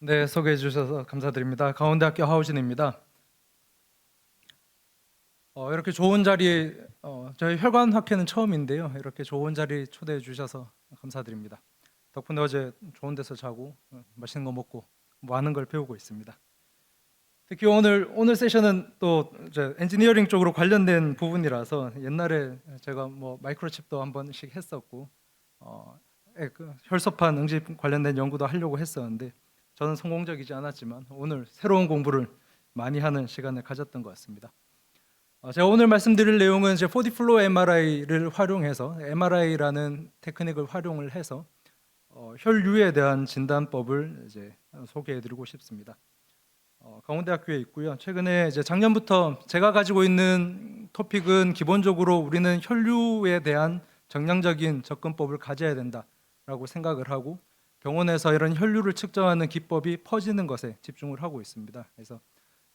네, 소개해 주셔서 감사드립니다. 강원대학교 하우진입니다. 이렇게 좋은 자리에 저희 혈관학회는 처음인데요. 이렇게 좋은 자리 초대해 주셔서 감사드립니다. 덕분에 어제 좋은 데서 자고 맛있는 거 먹고 많은 걸 배우고 있습니다. 특히 오늘 세션은 또 이제 엔지니어링 쪽으로 관련된 부분이라서 옛날에 제가 뭐 마이크로칩도 한 번씩 했었고 그 혈소판 응집 관련된 연구도 하려고 했었는데 저는 성공적이지 않았지만 오늘 새로운 공부를 많이 하는 시간을 가졌던 것 같습니다. 제가 오늘 말씀드릴 내용은 이제 4D 플로우 MRI를 활용해서 MRI라는 테크닉을 활용을 해서 혈류에 대한 진단법을 이제 소개해드리고 싶습니다. 강원대학교에 있고요. 최근에 이제 작년부터 제가 가지고 있는 토픽은 기본적으로 우리는 혈류에 대한 정량적인 접근법을 가져야 된다라고 생각을 하고 병원에서 이런 혈류를 측정하는 기법이 퍼지는 것에 집중을 하고 있습니다. 그래서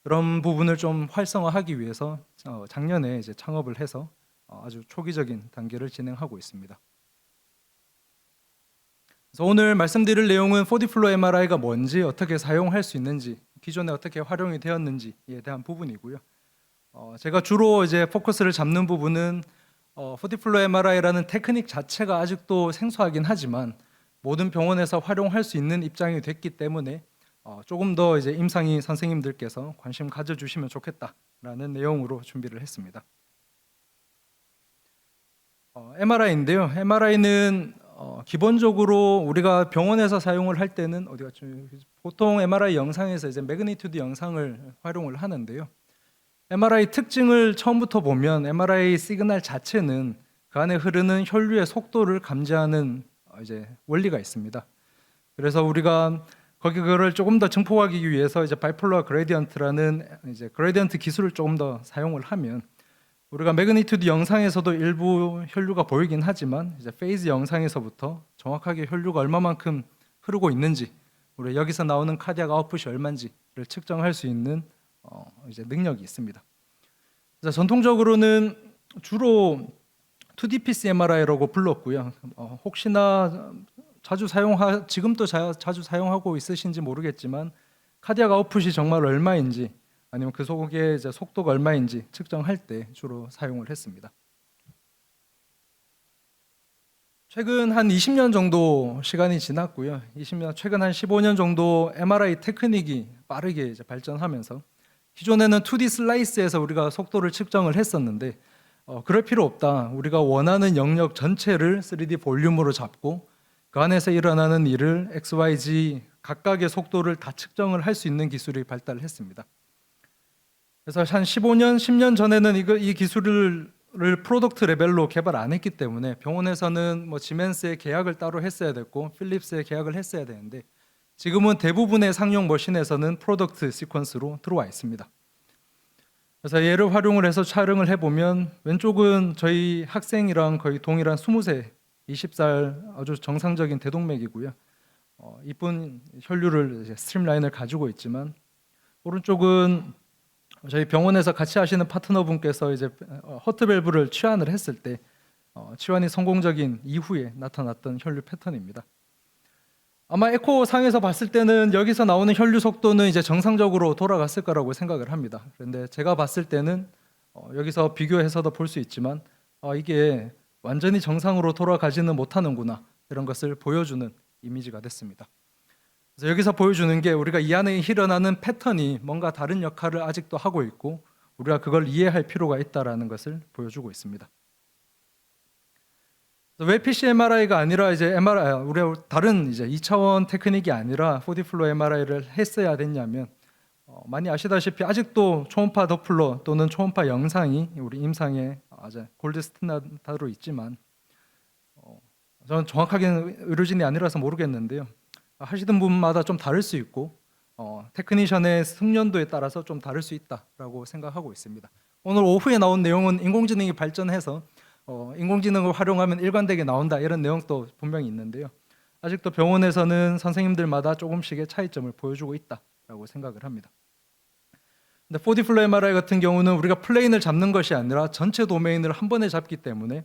그런 부분을 좀 활성화하기 위해서 작년에 이제 창업을 해서 아주 초기적인 단계를 진행하고 있습니다. 그래서 오늘 말씀드릴 내용은 4D 플로우 MRI가 뭔지, 어떻게 사용할 수 있는지, 기존에 어떻게 활용이 되었는지에 대한 부분이고요. 제가 주로 이제 포커스를 잡는 부분은 4D 플로우 MRI라는 테크닉 자체가 아직도 생소하긴 하지만 모든 병원에서 활용할 수 있는 입장이 됐기 때문에 조금 더 이제 임상의 선생님들께서 관심 가져주시면 좋겠다라는 내용으로 준비를 했습니다. MRI인데요. MRI는 기본적으로 우리가 병원에서 사용을 할 때는 어디 갔죠? 보통 MRI 영상에서 이제 매그니튜드 영상을 활용을 하는데요. MRI 특징을 처음부터 보면 MRI 시그널 자체는 그 안에 흐르는 혈류의 속도를 감지하는 이제 원리가 있습니다. 그래서 우리가 그거를 조금 더 증폭하기 위해서 이제 바이폴러 그레디언트라는 이제 그레디언트 기술을 조금 더 사용을 하면 우리가 매그니튜드 영상에서도 일부 혈류가 보이긴 하지만 이제 페이즈 영상에서부터 정확하게 혈류가 얼마만큼 흐르고 있는지 우리 여기서 나오는 카디악 아웃풋이 얼마인지를 측정할 수 있는 이제 능력이 있습니다. 그래서 전통적으로는 주로 2DPC MRI라고 불렀고요. 혹시나 지금도 자주 사용하고 있으신지 모르겠지만 카디악 아웃풋이 정말 얼마인지 아니면 그 속에 이제 속도가 얼마인지 측정할 때 주로 사용을 했습니다. 최근 한 20년 정도 시간이 지났고요. 최근 한 15년 정도 MRI 테크닉이 빠르게 이제 발전하면서 기존에는 2D 슬라이스에서 우리가 속도를 측정을 했었는데 그럴 필요 없다. 우리가 원하는 영역 전체를 3D 볼륨으로 잡고 그 안에서 일어나는 일을 XYZ 각각의 속도를 다 측정을 할 수 있는 기술이 발달했습니다. 그래서 한 15년, 10년 전에는 이 기술을 프로덕트 레벨로 개발 안 했기 때문에 병원에서는 뭐 지멘스의 계약을 따로 했어야 됐고 필립스의 계약을 했어야 되는데 지금은 대부분의 상용 머신에서는 프로덕트 시퀀스로 들어와 있습니다. 그래서 얘를 활용을 해서 촬영을 해보면 왼쪽은 저희 학생이랑 거의 동일한 20세, 20살 아주 정상적인 대동맥이고요. 이쁜 혈류를 스트림라인을 가지고 있지만 오른쪽은 저희 병원에서 같이 하시는 파트너분께서 이제 허트밸브를 치환을 했을 때 치환이 성공적인 이후에 나타났던 혈류 패턴입니다. 아마 에코 상에서 봤을 때는 여기서 나오는 혈류 속도는 이제 정상적으로 돌아갔을 거라고 생각을 합니다. 그런데 제가 봤을 때는 여기서 비교해서도 볼 수 있지만 이게 완전히 정상으로 돌아가지는 못하는구나 이런 것을 보여주는 이미지가 됐습니다. 그래서 여기서 보여주는 게 우리가 이 안에 일어나는 패턴이 뭔가 다른 역할을 아직도 하고 있고 우리가 그걸 이해할 필요가 있다라는 것을 보여주고 있습니다. 왜 PC MRI가 아니라 이제 우리가 다른 이제 2차원 테크닉이 아니라 4D 플로우 MRI를 했어야 됐냐면 많이 아시다시피 아직도 초음파 더플러 또는 초음파 영상이 우리 임상의 아주 골드 스탠다드로 있지만 저는 정확하게는 의료진이 아니라서 모르겠는데요. 하시던 분마다 좀 다를 수 있고 테크니션의 숙련도에 따라서 좀 다를 수 있다라고 생각하고 있습니다. 오늘 오후에 나온 내용은 인공지능이 발전해서 인공지능을 활용하면 일관되게 나온다 이런 내용도 분명히 있는데요. 아직도 병원에서는 선생님들마다 조금씩의 차이점을 보여주고 있다라고 생각을 합니다. 근데 4D 플로우 MRI 같은 경우는 우리가 플레인을 잡는 것이 아니라 전체 도메인을 한 번에 잡기 때문에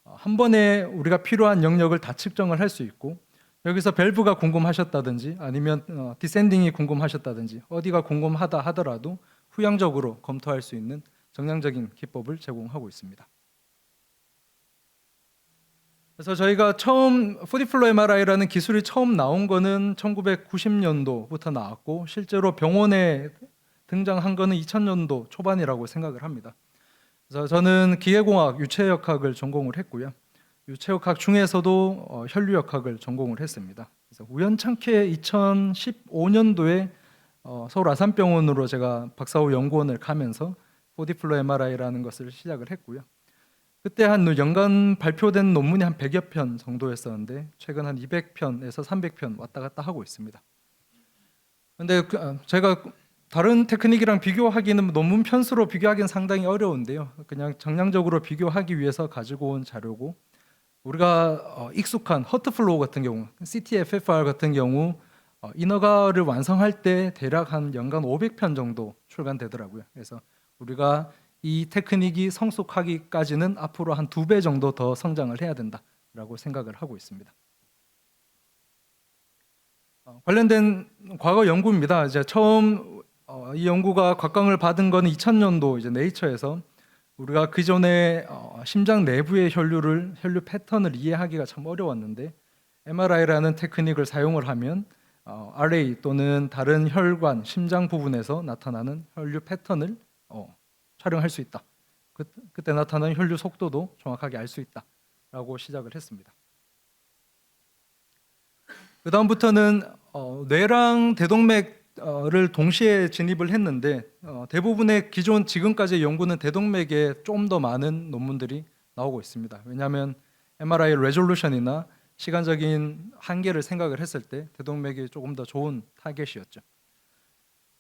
한 번에 우리가 필요한 영역을 다 측정을 할 수 있고 여기서 밸브가 궁금하셨다든지 아니면 디센딩이 궁금하셨다든지 어디가 궁금하다 하더라도 후향적으로 검토할 수 있는 정량적인 기법을 제공하고 있습니다. 그래서 저희가 처음 푸디플로 MRI라는 기술이 처음 나온 거는 1990년도부터 나왔고 실제로 병원에 등장한 거는 2000년도 초반이라고 생각을 합니다. 그래서 저는 기계공학, 유체역학을 전공을 했고요. 유체역학 중에서도 혈류역학을 전공을 했습니다. 그래서 우연찮게 2015년도에 서울 아산병원으로 제가 박사후 연구원을 가면서 보디플로 MRI라는 것을 시작을 했고요. 그때 한 연간 발표된 논문이 한 100여 편 정도였었는데 최근 한 200편에서 300편 왔다 갔다 하고 있습니다. 근데 제가 다른 테크닉이랑 비교하기는 논문 편수로 비교하기는 상당히 어려운데요. 그냥 정량적으로 비교하기 위해서 가지고 온 자료고 우리가 익숙한 허트플로우 같은 경우, CTFFR 같은 경우 인허가를 완성할 때 대략 한 연간 500편 정도 출간되더라고요. 그래서 우리가 이 테크닉이 성숙하기까지는 앞으로 한 2배 정도 더 성장을 해야 된다라고 생각을 하고 있습니다. 관련된 과거 연구입니다. 이제 처음 이 연구가 곽광을 받은 거는 2000년도 이제 네이처에서 우리가 그 전에 심장 내부의 혈류 패턴을 이해하기가 참 어려웠는데 MRI라는 테크닉을 사용을 하면 RA 또는 다른 혈관, 심장 부분에서 나타나는 혈류 패턴을 촬영할 수 있다. 그때 나타나는 혈류 속도도 정확하게 알 수 있다라고 시작을 했습니다. 그 다음부터는 뇌랑 대동맥을 동시에 진입을 했는데 대부분의 기존 지금까지의 연구는 대동맥에 좀 더 많은 논문들이 나오고 있습니다. 왜냐하면 MRI 레졸루션이나 시간적인 한계를 생각을 했을 때 대동맥이 조금 더 좋은 타겟이었죠.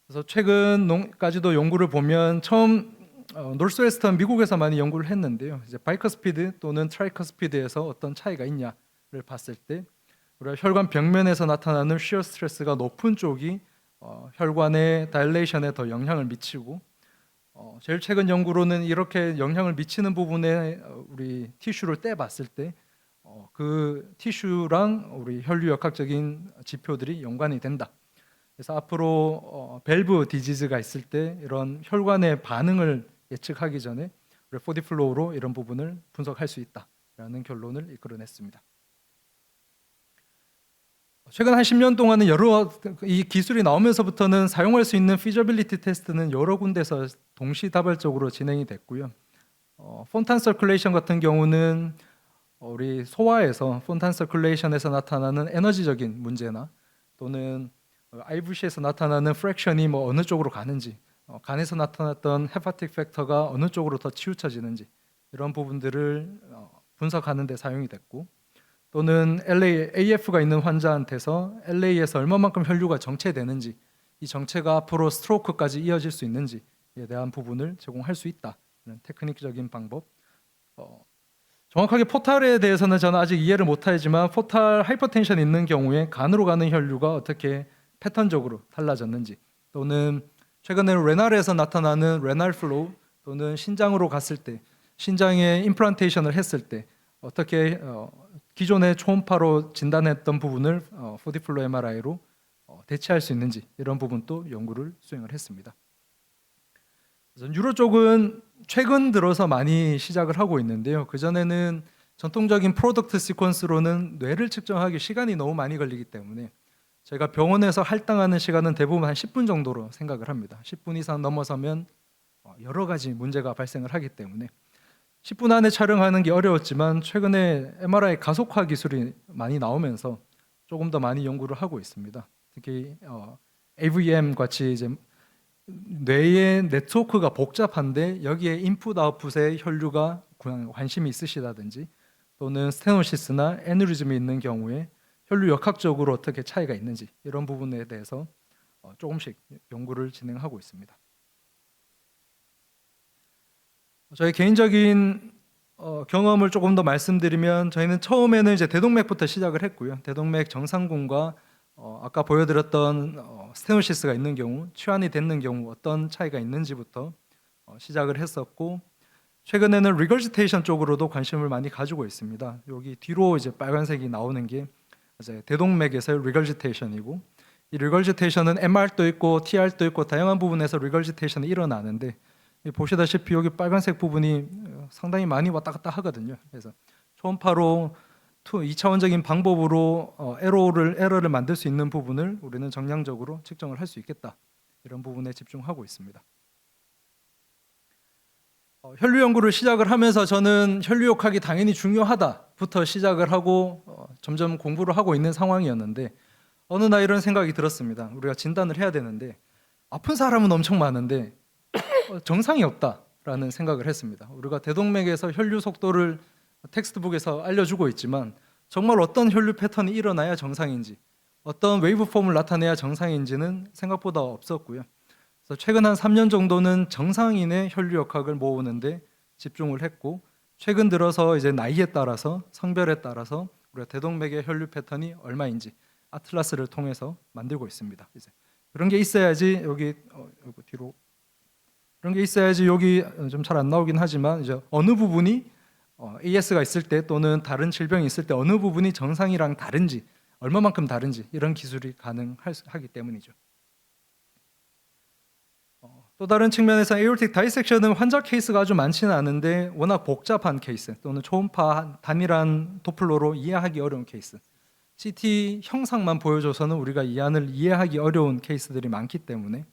그래서 최근까지도 연구를 보면 처음 노스웨스턴 미국에서 많이 연구를 했는데요. 이제 바이커스피드 또는 트라이커스피드에서 어떤 차이가 있냐를 봤을 때 우리가 혈관 벽면에서 나타나는 시어 스트레스가 높은 쪽이 혈관의 다일레이션에 더 영향을 미치고 제일 최근 연구로는 이렇게 영향을 미치는 부분에 우리 티슈를 떼봤을 때 그 티슈랑 우리 혈류역학적인 지표들이 연관이 된다. 그래서 앞으로 밸브 디지즈가 있을 때 이런 혈관의 반응을 예측하기 전에 우리 포디플로우로 이런 부분을 분석할 수 있다라는 결론을 이끌어냈습니다. 최근 한 10년 동안은 이 기술이 나오면서부터는 사용할 수 있는 피저빌리티 테스트는 여러 군데서 동시다발적으로 진행이 됐고요. 폰탄 서큘레이션 같은 경우는 우리 소화에서 폰탄 서큘레이션에서 나타나는 에너지적인 문제나 또는 IVC에서 나타나는 프랙션이 어느 쪽으로 가는지, 간에서 나타났던 헤파틱 팩터가 어느 쪽으로 더 치우쳐지는지 이런 부분들을 분석하는 데 사용이 됐고 또는 AF가 있는 환자한테서 LA에서 얼마만큼 혈류가 정체되는지 이 정체가 앞으로 스트로크까지 이어질 수 있는지에 대한 부분을 제공할 수 있다는 테크닉적인 방법. 정확하게 포탈에 대해서는 저는 아직 이해를 못하지만 포탈 하이퍼텐션이 있는 경우에 간으로 가는 혈류가 어떻게 패턴적으로 달라졌는지 또는 최근에 레날에서 나타나는 레날 플로우 또는 신장으로 갔을 때 신장에 임플란테이션을 했을 때 어떻게 기존의 초음파로 진단했던 부분을 포디플로 MRI로 대체할 수 있는지 이런 부분도 연구를 수행을 했습니다. 그래서 뉴로 쪽은 최근 들어서 많이 시작을 하고 있는데요. 그전에는 전통적인 프로덕트 시퀀스로는 뇌를 측정하기 시간이 너무 많이 걸리기 때문에 저희가 병원에서 할당하는 시간은 대부분 한 10분 정도로 생각을 합니다. 10분 이상 넘어서면 여러 가지 문제가 발생을 하기 때문에 10분 안에 촬영하는 게 어려웠지만 최근에 MRI 가속화 기술이 많이 나오면서 조금 더 많이 연구를 하고 있습니다. 특히 AVM 같이 이제 뇌의 네트워크가 복잡한데 여기에 인풋 아웃풋에 혈류가 관심이 있으시다든지 또는 스테노시스나 에누리즘이 있는 경우에 혈류 역학적으로 어떻게 차이가 있는지 이런 부분에 대해서 조금씩 연구를 진행하고 있습니다. 저희 개인적인 경험을 조금 더 말씀드리면 저희는 처음에는 이제 대동맥부터 시작을 했고요. 대동맥 정상군과 아까 보여드렸던 스테노시스가 있는 경우, 취환이 됐는 경우 어떤 차이가 있는지부터 시작을 했었고 최근에는 리거지테이션 쪽으로도 관심을 많이 가지고 있습니다. 여기 뒤로 이제 빨간색이 나오는 게 이제 대동맥에서의 리걸지테이션이고, 이 리걸지테이션은 MR도 있고 TR도 있고 다양한 부분에서 리걸지테이션이 일어나는데, 보시다시피 여기 빨간색 부분이 상당히 많이 왔다 갔다 하거든요. 그래서 초음파로 2차원적인 방법으로 에러를 만들 수 있는 부분을 우리는 정량적으로 측정을 할 수 있겠다, 이런 부분에 집중하고 있습니다. 혈류 연구를 시작을 하면서 저는 혈류역학이 당연히 중요하다부터 시작을 하고 점점 공부를 하고 있는 상황이었는데, 어느 날 이런 생각이 들었습니다. 우리가 진단을 해야 되는데 아픈 사람은 엄청 많은데 정상이 없다라는 생각을 했습니다. 우리가 대동맥에서 혈류 속도를 텍스트북에서 알려주고 있지만 정말 어떤 혈류 패턴이 일어나야 정상인지, 어떤 웨이브폼을 나타내야 정상인지는 생각보다 없었고요. 그래서 최근 한 3년 정도는 정상인의 혈류 역학을 모으는데 집중을 했고, 최근 들어서 이제 나이에 따라서, 성별에 따라서 우리가 대동맥의 혈류 패턴이 얼마인지 아틀라스를 통해서 만들고 있습니다. 이제 그런 게 있어야지 여기 뒤로 그런 게 있어야지 여기 좀 잘 안 나오긴 하지만 이제 어느 부분이 AS가 있을 때 또는 다른 질병이 있을 때 어느 부분이 정상이랑 다른지, 얼마만큼 다른지, 이런 기술이 가능하기 때문이죠. 또 다른 측면에서 에오르틱 다이섹션은 환자 케이스가 아주 많지는 않은데 워낙 복잡한 케이스 또는 초음파 단일한 도플러로 이해하기 어려운 케이스, CT 형상만 보여줘서는 우리가 이 안을 이해하기 어려운 케이스들이 많기 때문에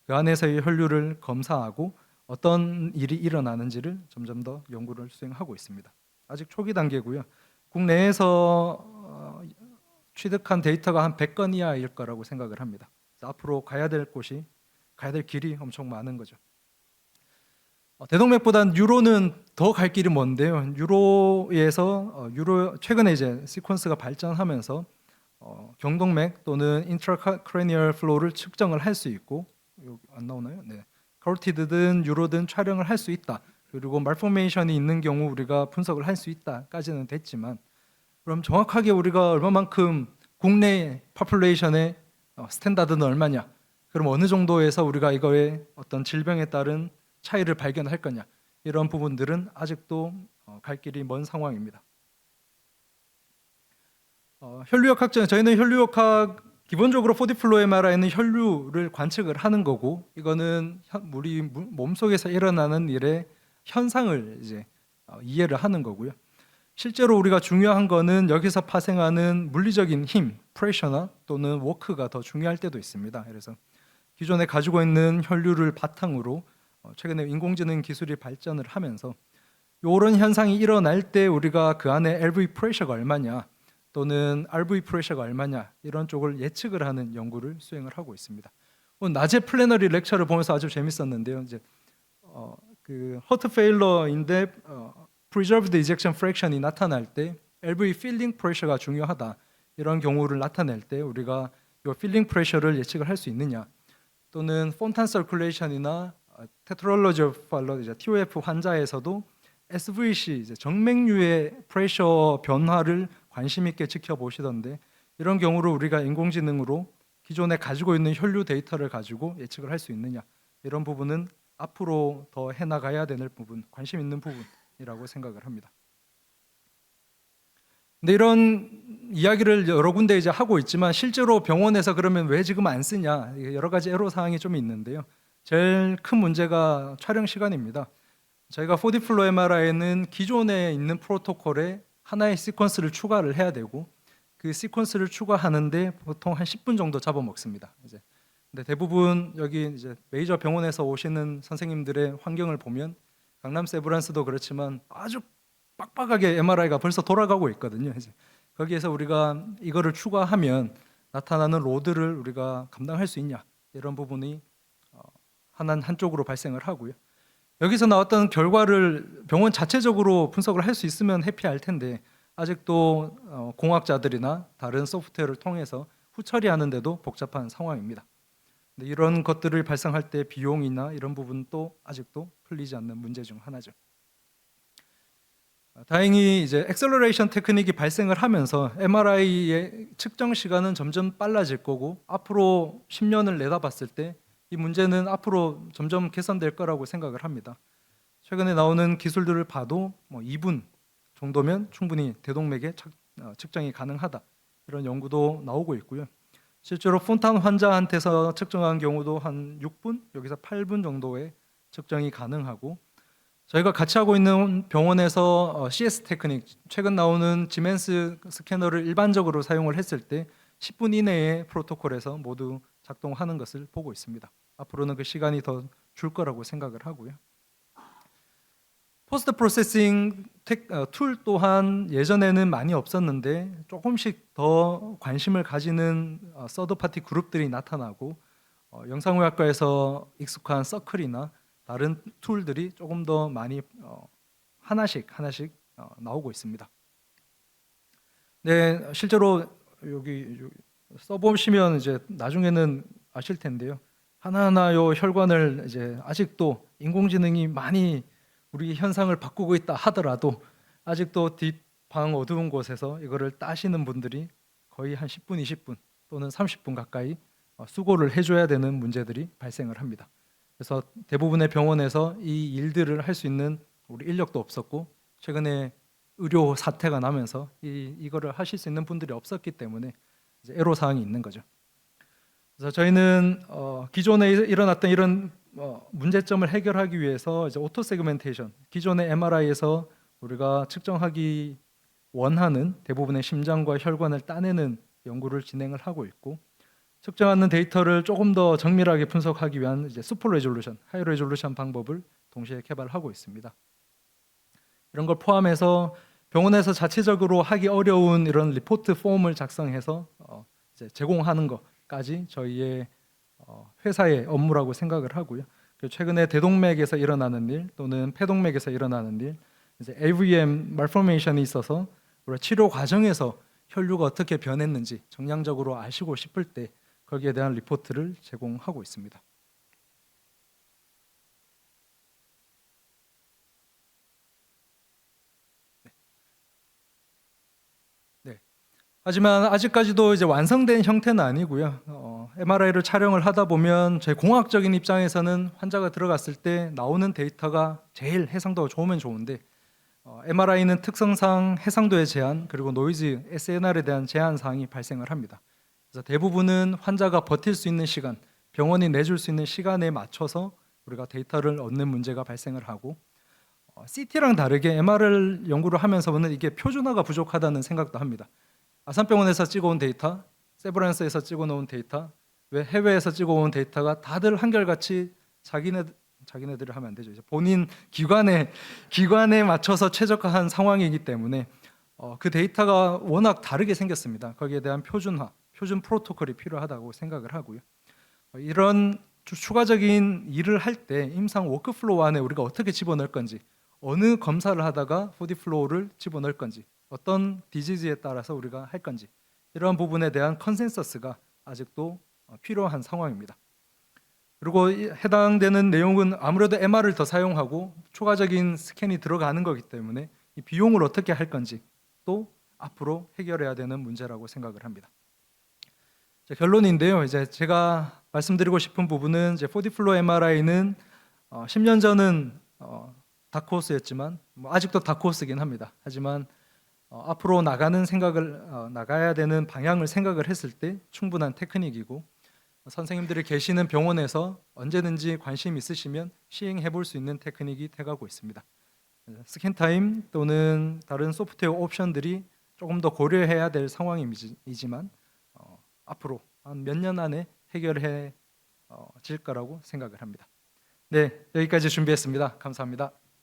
그 안에서의 혈류를 검사하고 어떤 일이 일어나는지를 점점 더 연구를 수행하고 있습니다. 아직 초기 단계고요. 국내에서 취득한 데이터가 한 100건 이하일 거라고 생각을 합니다. 앞으로 가야 될 길이 엄청 많은 거죠. 대동맥보다는 유로는 더 갈 길이 먼데요. 유로에서 최근에 이제 시퀀스가 발전하면서 경동맥 또는 인트라크레니얼 플로우를 측정을 할 수 있고, 여기 안 나오나요? 네. 카로티드든 유로든 촬영을 할 수 있다. 그리고 말포메이션이 있는 경우 우리가 분석을 할 수 있다까지는 됐지만, 그럼 정확하게 우리가 얼마만큼 국내 포퓰레이션의 스탠다드는 얼마냐? 그럼 어느 정도에서 우리가 이거의 어떤 질병에 따른 차이를 발견할 거냐? 이런 부분들은 아직도 갈 길이 먼 상황입니다. 혈류역학적, 저희는 혈류역학 기본적으로 4D 플로우 MRI는 혈류를 관측을 하는 거고, 이거는 우리 몸속에서 일어나는 일의 현상을 이제 이해를 하는 거고요. 실제로 우리가 중요한 거는 여기서 파생하는 물리적인 힘, 프레셔나 또는 워크가 더 중요할 때도 있습니다. 그래서 기존에 가지고 있는 혈류를 바탕으로 최근에 인공지능 기술이 발전을 하면서 이런 현상이 일어날 때 우리가 그 안에 LV 프레셔가 얼마냐 또는 RV 프레셔가 얼마냐, 이런 쪽을 예측을 하는 연구를 수행을 하고 있습니다. 오늘 낮에 플래너리 렉처를 보면서 아주 재밌었는데요. 이제 그 허트 페일러인데 preserved ejection fraction이 나타날 때 LV 필링 프레셔가 중요하다, 이런 경우를 나타낼 때 우리가 이 필링 프레셔를 예측을 할 수 있느냐, 또는 폰탄 서큘레이션이나 테트롤로지 오브 팔러 TOF 환자에서도 SVC 이제 정맥류의 프레셔 변화를 관심 있게 지켜보시던데, 이런 경우를 우리가 인공지능으로 기존에 가지고 있는 혈류 데이터를 가지고 예측을 할 수 있느냐, 이런 부분은 앞으로 더 해나가야 되는 부분, 관심 있는 부분이라고 생각을 합니다. 근데 이런 이야기를 여러 군데 이제 하고 있지만 실제로 병원에서 그러면 왜 지금 안 쓰냐, 여러 가지 애로 사항이 좀 있는데요. 제일 큰 문제가 촬영 시간입니다. 저희가 4D 플로우 MRI는 기존에 있는 프로토콜에 하나의 시퀀스를 추가를 해야 되고, 그 시퀀스를 추가하는데 보통 한 10분 정도 잡아먹습니다. 이제 근데 대부분 여기 이제 메이저 병원에서 오시는 선생님들의 환경을 보면 강남 세브란스도 그렇지만 아주 빡빡하게 MRI가 벌써 돌아가고 있거든요. 이제 거기에서 우리가 이거를 추가하면 나타나는 로드를 우리가 감당할 수 있냐, 이런 부분이 한쪽으로 발생을 하고요. 여기서 나왔던 결과를 병원 자체적으로 분석을 할 수 있으면 해피할 텐데 아직도 공학자들이나 다른 소프트웨어를 통해서 후처리하는데도 복잡한 상황입니다. 근데 이런 것들을 발생할 때 비용이나 이런 부분도 아직도 풀리지 않는 문제 중 하나죠. 다행히 이제 엑셀러레이션 테크닉이 발생을 하면서 MRI의 측정 시간은 점점 빨라질 거고, 앞으로 10년을 내다봤을 때 이 문제는 앞으로 점점 개선될 거라고 생각을 합니다. 최근에 나오는 기술들을 봐도 2분 정도면 충분히 대동맥의 측정이 가능하다, 이런 연구도 나오고 있고요. 실제로 폰탄 환자한테서 측정한 경우도 한 6분, 여기서 8분 정도의 측정이 가능하고, 저희가 같이 하고 있는 병원에서 CS 테크닉, 최근 나오는 지멘스 스캐너를 일반적으로 사용을 했을 때 10분 이내에 프로토콜에서 모두 작동하는 것을 보고 있습니다. 앞으로는 그 시간이 더 줄 거라고 생각을 하고요. 포스트 프로세싱 툴 또한 예전에는 많이 없었는데 조금씩 더 관심을 가지는 서드 파티 그룹들이 나타나고, 영상의학과에서 익숙한 서클이나 다른 툴들이 조금 더 많이 하나씩 나오고 있습니다. 네, 실제로 여기 써보시면 이제 나중에는 아실 텐데요. 하나하나 요 혈관을 이제 아직도 인공지능이 많이 우리 현상을 바꾸고 있다 하더라도 아직도 뒷방 어두운 곳에서 이거를 따시는 분들이 거의 한 10분, 20분 또는 30분 가까이 수고를 해줘야 되는 문제들이 발생을 합니다. 그래서 대부분의 병원에서 이 일들을 할 수 있는 우리 인력도 없었고, 최근에 의료 사태가 나면서 이거를 하실 수 있는 분들이 없었기 때문에 이제 애로사항이 있는 거죠. 그래서 저희는 기존에 일어났던 이런 문제점을 해결하기 위해서 이제 오토 세그멘테이션, 기존의 MRI에서 우리가 측정하기 원하는 대부분의 심장과 혈관을 따내는 연구를 진행을 하고 있고, 측정하는 데이터를 조금 더 정밀하게 분석하기 위한 이제 슈퍼 레졸루션, 하이 레졸루션 방법을 동시에 개발하고 있습니다. 이런 걸 포함해서 병원에서 자체적으로 하기 어려운 이런 리포트 폼을 작성해서 이제 제공하는 것까지 저희의 회사의 업무라고 생각을 하고요. 최근에 대동맥에서 일어나는 일 또는 폐동맥에서 일어나는 일, 이제 AVM 말포메이션이 있어서 우리가 치료 과정에서 혈류가 어떻게 변했는지 정량적으로 아시고 싶을 때 거기에 대한 리포트를 제공하고 있습니다. 네. 하지만 아직까지도 이제 완성된 형태는 아니고요. MRI를 촬영을 하다 보면 제 공학적인 입장에서는 환자가 들어갔을 때 나오는 데이터가 제일 해상도가 좋으면 좋은데, MRI는 특성상 해상도의 제한 그리고 노이즈 SNR에 대한 제한 사항이 발생을 합니다. 그래서 대부분은 환자가 버틸 수 있는 시간, 병원이 내줄 수 있는 시간에 맞춰서 우리가 데이터를 얻는 문제가 발생을 하고, CT랑 다르게 MR을 연구를 하면서는 이게 표준화가 부족하다는 생각도 합니다. 아산병원에서 찍어온 데이터, 세브란스에서 찍어놓은 데이터, 왜 해외에서 찍어온 데이터가 다들 한결같이 자기네들이 하면 안 되죠. 이제 본인 기관에 맞춰서 최적화한 상황이기 때문에 그 데이터가 워낙 다르게 생겼습니다. 거기에 대한 표준화, 표준 프로토콜이 필요하다고 생각을 하고요. 이런 추가적인 일을 할 때 임상 워크플로우 안에 우리가 어떻게 집어넣을 건지, 어느 검사를 하다가 포디플로우를 집어넣을 건지, 어떤 디지즈에 따라서 우리가 할 건지, 이러한 부분에 대한 컨센서스가 아직도 필요한 상황입니다. 그리고 해당되는 내용은 아무래도 MR을 더 사용하고 추가적인 스캔이 들어가는 거기 때문에 이 비용을 어떻게 할 건지 또 앞으로 해결해야 되는 문제라고 생각을 합니다. 결론인데요. 이제 제가 말씀드리고 싶은 부분은 이제 4D플로우 MRI는 10년 전은 다크호스였지만 아직도 다크호스긴 합니다. 하지만 앞으로 나가야 되는 방향을 생각을 했을 때 충분한 테크닉이고, 선생님들이 계시는 병원에서 언제든지 관심 있으시면 시행해 볼 수 있는 테크닉이 돼가고 있습니다. 스캔 타임 또는 다른 소프트웨어 옵션들이 조금 더 고려해야 될 상황이지만 앞으로 한 몇 년 안에 해결해 질 거라고 생각을 합니다. 네, 여기까지 준비했습니다. 감사합니다.